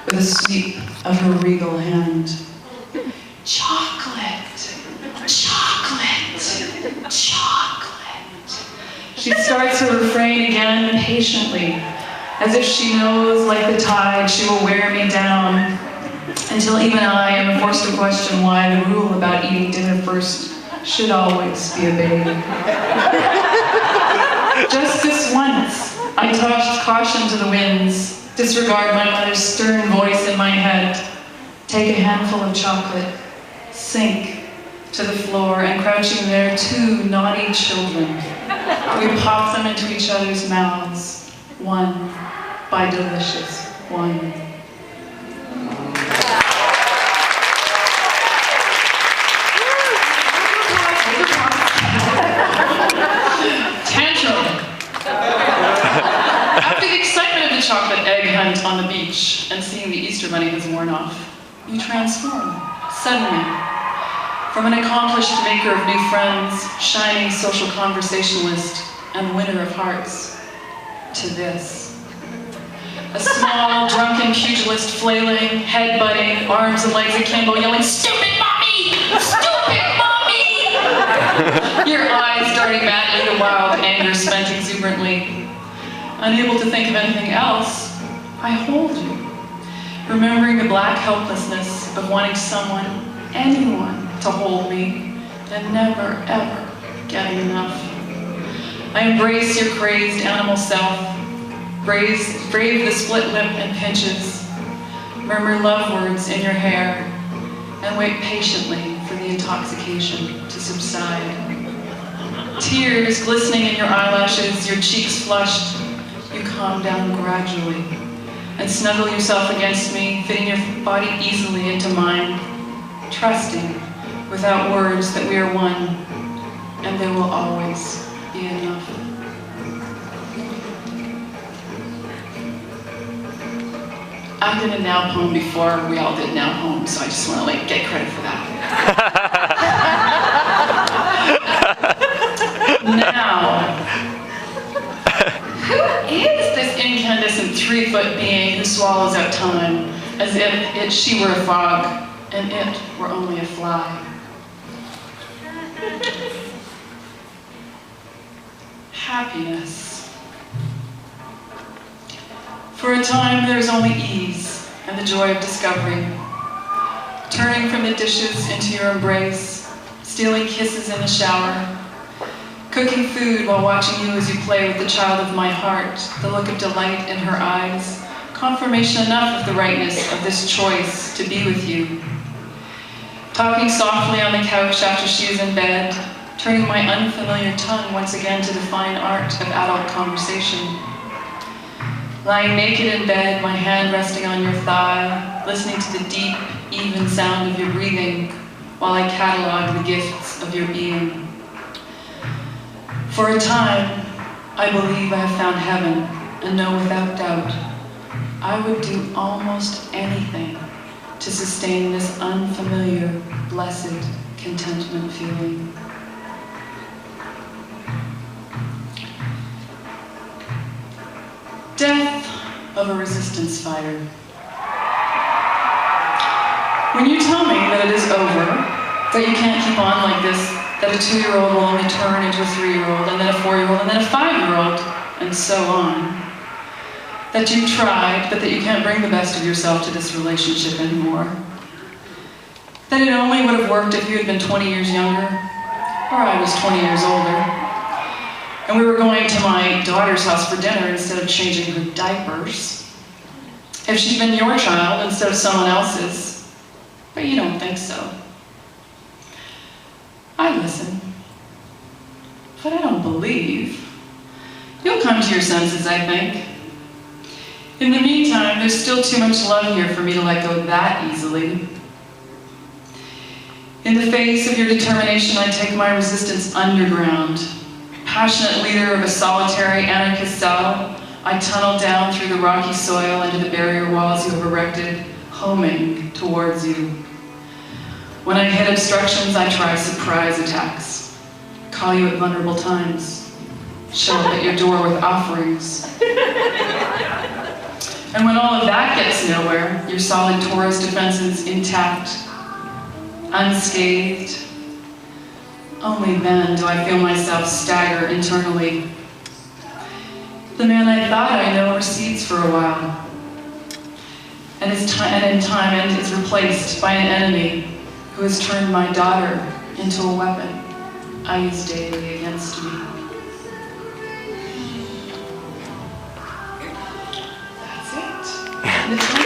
with a sweep of her regal hand. Chocolate, chocolate, chocolate. She starts her refrain again patiently, as if she knows, like the tide, she will wear me down, until even I am forced to question why the rule about eating dinner first should always be obeyed. Just this once, I tossed caution to the winds, disregard my mother's stern voice in my head, take a handful of chocolate, sink to the floor, and crouching there, two naughty children, we pop them into each other's mouths, one by delicious one. After the excitement of the chocolate egg hunt on the beach and seeing the Easter Bunny has worn off, you transform, suddenly, from an accomplished maker of new friends, shining social conversationalist, and winner of hearts, to this. A small, drunken pugilist flailing, head-butting, arms and legs akimbo, yelling, "Stupid mommy! Stupid mommy!" Your eyes darting madly to wild anger spent exuberantly. Unable to think of anything else, I hold you, remembering the black helplessness of wanting someone, anyone, to hold me, and never, ever getting enough. I embrace your crazed animal self, brave the split lip and pinches, murmur love words in your hair, and wait patiently for the intoxication to subside. Tears glistening in your eyelashes, your cheeks flushed, you calm down gradually and snuggle yourself against me, fitting your body easily into mine, trusting, without words, that we are one, and there will always be enough. I did a now poem before we all did now poems, so I just want to get credit for that. Now, who is this incandescent 3-foot being who swallows up time as if she were a frog and it were only a fly? Happiness. For a time there is only ease and the joy of discovery. Turning from the dishes into your embrace, stealing kisses in the shower, cooking food while watching you as you play with the child of my heart, the look of delight in her eyes, confirmation enough of the rightness of this choice to be with you. Talking softly on the couch after she is in bed, turning my unfamiliar tongue once again to the fine art of adult conversation. Lying naked in bed, my hand resting on your thigh, listening to the deep, even sound of your breathing while I catalog the gifts of your being. For a time, I believe I have found heaven, and know without doubt, I would do almost anything to sustain this unfamiliar, blessed contentment feeling. Death of a resistance fighter. When you tell me that it is over, that you can't keep on like this, that a 2-year-old will only turn into a 3-year-old, and then a 4-year-old, and then a 5-year-old, and so on, that you've tried, but that you can't bring the best of yourself to this relationship anymore, that it only would have worked if you had been 20 years younger, or I was 20 years older, and we were going to my daughter's house for dinner instead of changing her diapers. If she'd been your child instead of someone else's, but you don't think so. I listen, but I don't believe. You'll come to your senses, I think. In the meantime, there's still too much love here for me to let go that easily. In the face of your determination, I take my resistance underground. Passionate leader of a solitary anarchist cell, I tunnel down through the rocky soil into the barrier walls you have erected, homing towards you. When I hit obstructions, I try surprise attacks, call you at vulnerable times, show up at your door with offerings. And when all of that gets nowhere, your solid Taurus defenses intact, unscathed, only then do I feel myself stagger internally. The man I thought I know recedes for a while, and in time is replaced by an enemy who has turned my daughter into a weapon I use daily against me. That's it.